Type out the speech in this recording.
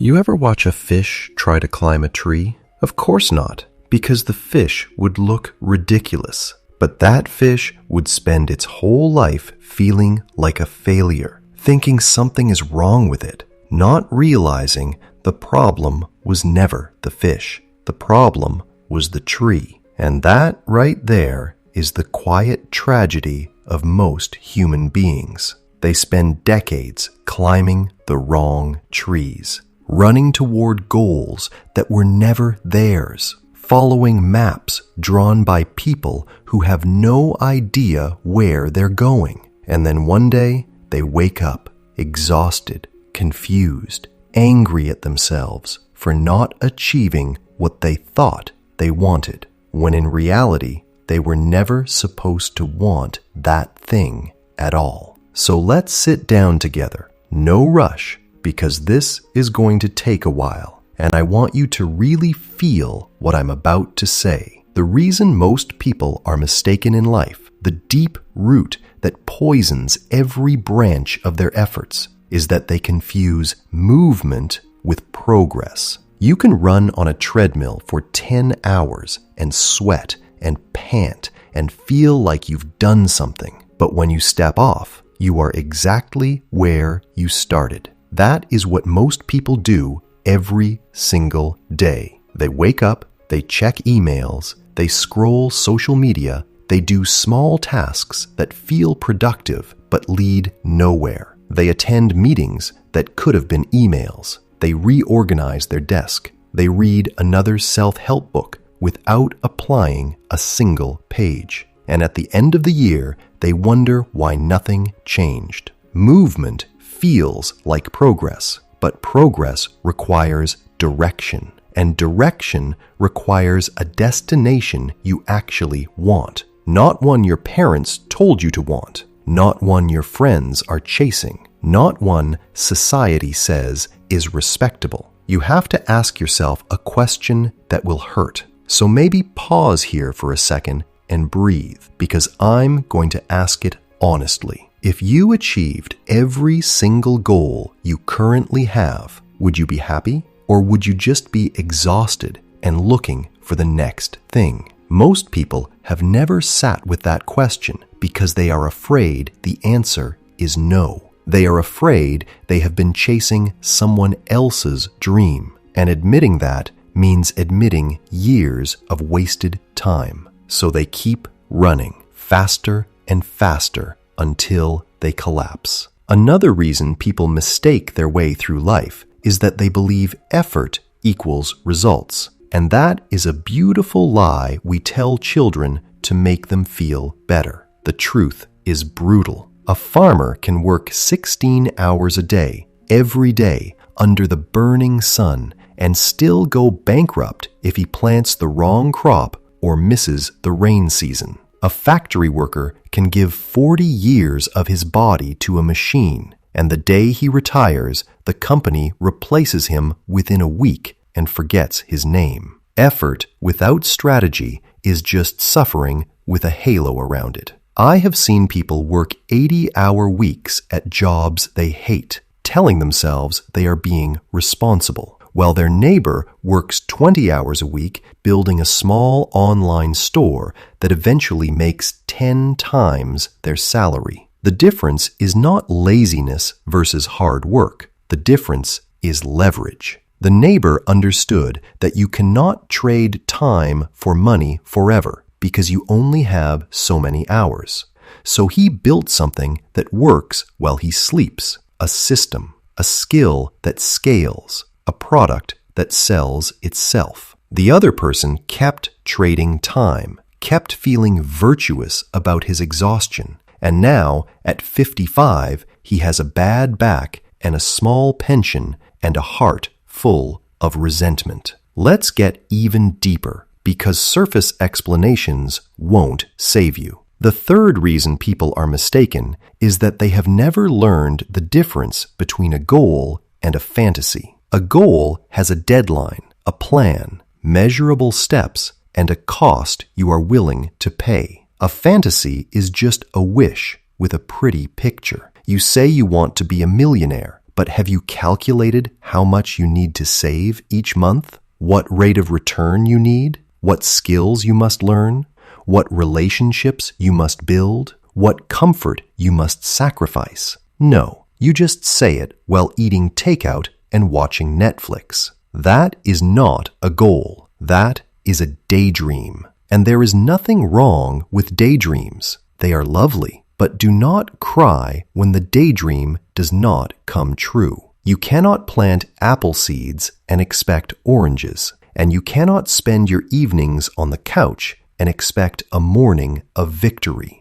You ever watch a fish try to climb a tree? Of course not, because the fish would look ridiculous. But that fish would spend its whole life feeling like a failure, thinking something is wrong with it, not realizing the problem was never the fish. The problem was the tree. And that right there is the quiet tragedy of most human beings. They spend decades climbing the wrong trees, running toward goals that were never theirs, following maps drawn by people who have no idea where they're going. And then one day, they wake up, exhausted, confused, angry at themselves for not achieving what they thought they wanted, when in reality, they were never supposed to want that thing at all. So let's sit down together. No rush, because this is going to take a while, and I want you to really feel what I'm about to say. The reason most people are mistaken in life, the deep root that poisons every branch of their efforts, is that they confuse movement with progress. You can run on a treadmill for 10 hours and sweat and pant and feel like you've done something, but when you step off, you are exactly where you started. That is what most people do every single day. They wake up, they check emails, they scroll social media, they do small tasks that feel productive but lead nowhere. They attend meetings that could have been emails. They reorganize their desk. They read another self-help book without applying a single page. And at the end of the year, they wonder why nothing changed. Movement feels like progress, but progress requires direction, and direction requires a destination you actually want, not one your parents told you to want, not one your friends are chasing, not one society says is respectable. You have to ask yourself a question that will hurt. So maybe pause here for a second and breathe, because I'm going to ask it honestly. If you achieved every single goal you currently have, would you be happy? Or would you just be exhausted and looking for the next thing? Most people have never sat with that question because they are afraid the answer is no. They are afraid they have been chasing someone else's dream, and admitting that means admitting years of wasted time. So they keep running faster and faster until they collapse. Another reason people mistake their way through life is that they believe effort equals results. And that is a beautiful lie we tell children to make them feel better. The truth is brutal. A farmer can work 16 hours a day, every day, under the burning sun, and still go bankrupt if he plants the wrong crop or misses the rain season. A factory worker can give 40 years of his body to a machine, and the day he retires, the company replaces him within a week and forgets his name. Effort without strategy is just suffering with a halo around it. I have seen people work 80-hour weeks at jobs they hate, telling themselves they are being responsible, while their neighbor works 20 hours a week building a small online store that eventually makes 10 times their salary. The difference is not laziness versus hard work. The difference is leverage. The neighbor understood that you cannot trade time for money forever because you only have so many hours. So he built something that works while he sleeps, a system, a skill that scales, a product that sells itself. The other person kept trading time, kept feeling virtuous about his exhaustion, and now, at 55, he has a bad back and a small pension and a heart full of resentment. Let's get even deeper, because surface explanations won't save you. The third reason people are mistaken is that they have never learned the difference between a goal and a fantasy. A goal has a deadline, a plan, measurable steps, and a cost you are willing to pay. A fantasy is just a wish with a pretty picture. You say you want to be a millionaire, but have you calculated how much you need to save each month? What rate of return you need? What skills you must learn? What relationships you must build? What comfort you must sacrifice? No, you just say it while eating takeout and watching Netflix. That is not a goal. That is a daydream. And there is nothing wrong with daydreams. They are lovely, but do not cry when the daydream does not come true. You cannot plant apple seeds and expect oranges, and you cannot spend your evenings on the couch and expect a morning of victory.